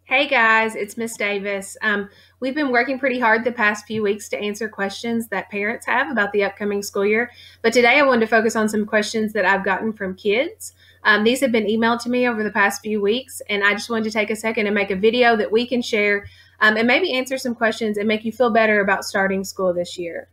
Hey guys, it's Miss Davis. We've been working pretty hard the past few weeks to answer questions that parents have about the upcoming school year. But today I wanted to focus on some questions that I've gotten from kids. These have been emailed to me over the past few weeks, and I just wanted to take a second and make a video that we can share and maybe answer some questions and make you feel better about starting school this year.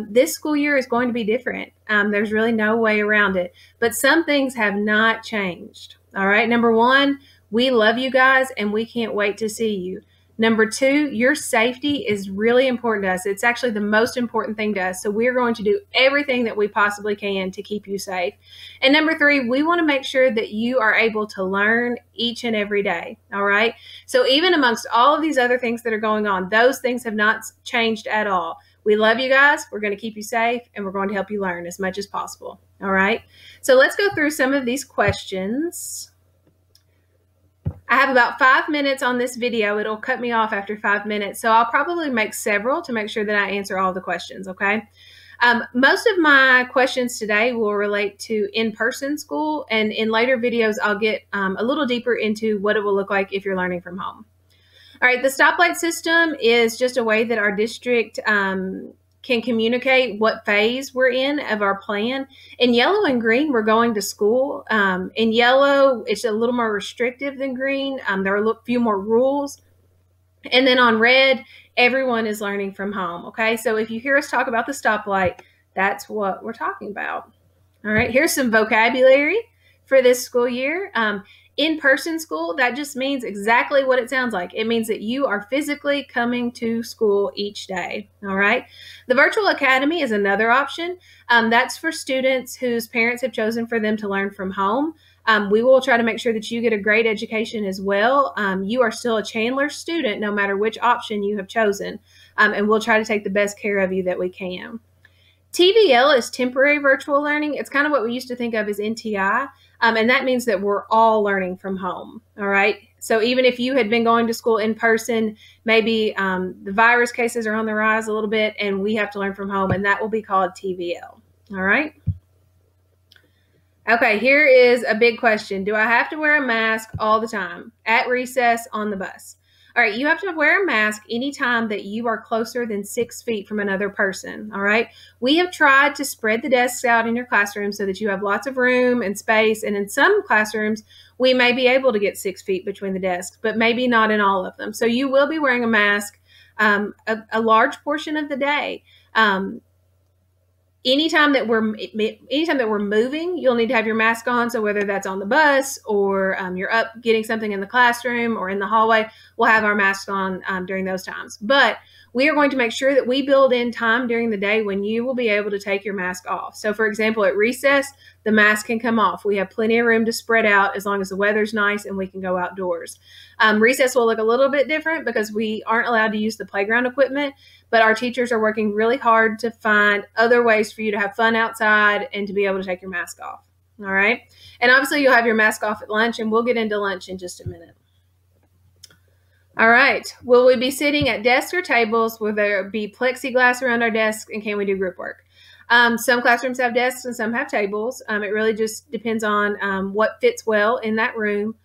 This school year is going to be different. There's really no way around it, but some things have not changed. All right. Number one, we love you guys and we can't wait to see you. Number two, your safety is really important to us. It's actually the most important thing to us. So we're going to do everything that we possibly can to keep you safe. And number three, we want to make sure that you are able to learn each and every day. All right. So even amongst all of these other things that are going on, those things have not changed at all. We love you guys. We're going to keep you safe and we're going to help you learn as much as possible. All right. So let's go through some of these questions. I have about 5 minutes on this video. It'll cut me off after 5 minutes. So I'll probably make several to make sure that I answer all the questions, okay? Most of my questions today will relate to in-person school, and in later videos, I'll get a little deeper into what it will look like if you're learning from home. All right, the stoplight system is just a way that our district can communicate what phase we're in of our plan. In yellow and green, we're going to school. In yellow, it's a little more restrictive than green. There are a few more rules. And then on red, everyone is learning from home, okay? So if you hear us talk about the stoplight, that's what we're talking about. All right, here's some vocabulary for this school year. In-person school, that just means exactly what it sounds like. It means that you are physically coming to school each day, all right? The virtual academy is another option. That's for students whose parents have chosen for them to learn from home. We will try to make sure that you get a great education as well. You are still a Chandler student no matter which option you have chosen, and we'll try to take the best care of you that we can. TVL is temporary virtual learning. It's kind of what we used to think of as NTI, and that means that we're all learning from home, all right? So even if you had been going to school in person, maybe the virus cases are on the rise a little bit, and we have to learn from home, and that will be called TVL, all right? Okay, here is a big question. Do I have to wear a mask all the time? At recess, on the bus? All right, you have to wear a mask anytime that you are closer than 6 feet from another person, all right? We have tried to spread the desks out in your classroom so that you have lots of room and space, and in some classrooms, we may be able to get 6 feet between the desks, but maybe not in all of them. So you will be wearing a mask a large portion of the day. Anytime that we're moving, you'll need to have your mask on. So whether that's on the bus or you're up getting something in the classroom or in the hallway, we'll have our masks on during those times. But we are going to make sure that we build in time during the day when you will be able to take your mask off. So for example, at recess, the mask can come off. We have plenty of room to spread out as long as the weather's nice and we can go outdoors. Recess will look a little bit different because we aren't allowed to use the playground equipment, but our teachers are working really hard to find other ways for you to have fun outside and to be able to take your mask off. All right. And obviously you'll have your mask off at lunch, and we'll get into lunch in just a minute. All right. Will we be sitting at desks or tables? Will there be plexiglass around our desks? And can we do group work? Some classrooms have desks and some have tables. It really just depends on what fits well in that room.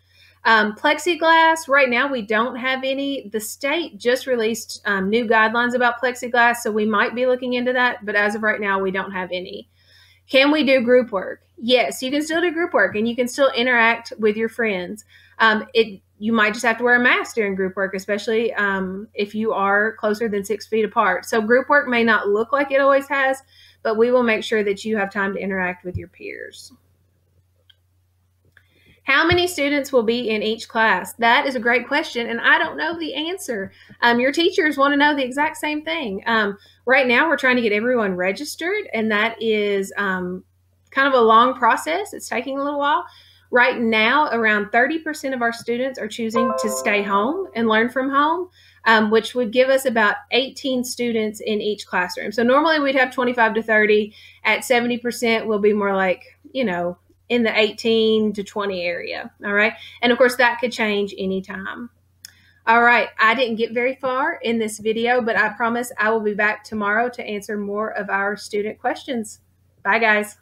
Plexiglass, right now we don't have any. The state just released new guidelines about plexiglass, so we might be looking into that, but as of right now, we don't have any. Can we do group work? Yes, you can still do group work, and you can still interact with your friends. You might just have to wear a mask during group work, especially if you are closer than 6 feet apart. So group work may not look like it always has, but we will make sure that you have time to interact with your peers. How many students will be in each class? That is a great question, and I don't know the answer. Your teachers want to know the exact same thing. Right now, we're trying to get everyone registered, and that is kind of a long process. It's taking a little while. Right now, around 30% of our students are choosing to stay home and learn from home, which would give us about 18 students in each classroom. So normally we'd have 25 to 30. At 70%, we'll be more like, in the 18 to 20 area, all right? And of course, that could change anytime. All right, I didn't get very far in this video, but I promise I will be back tomorrow to answer more of our student questions. Bye, guys.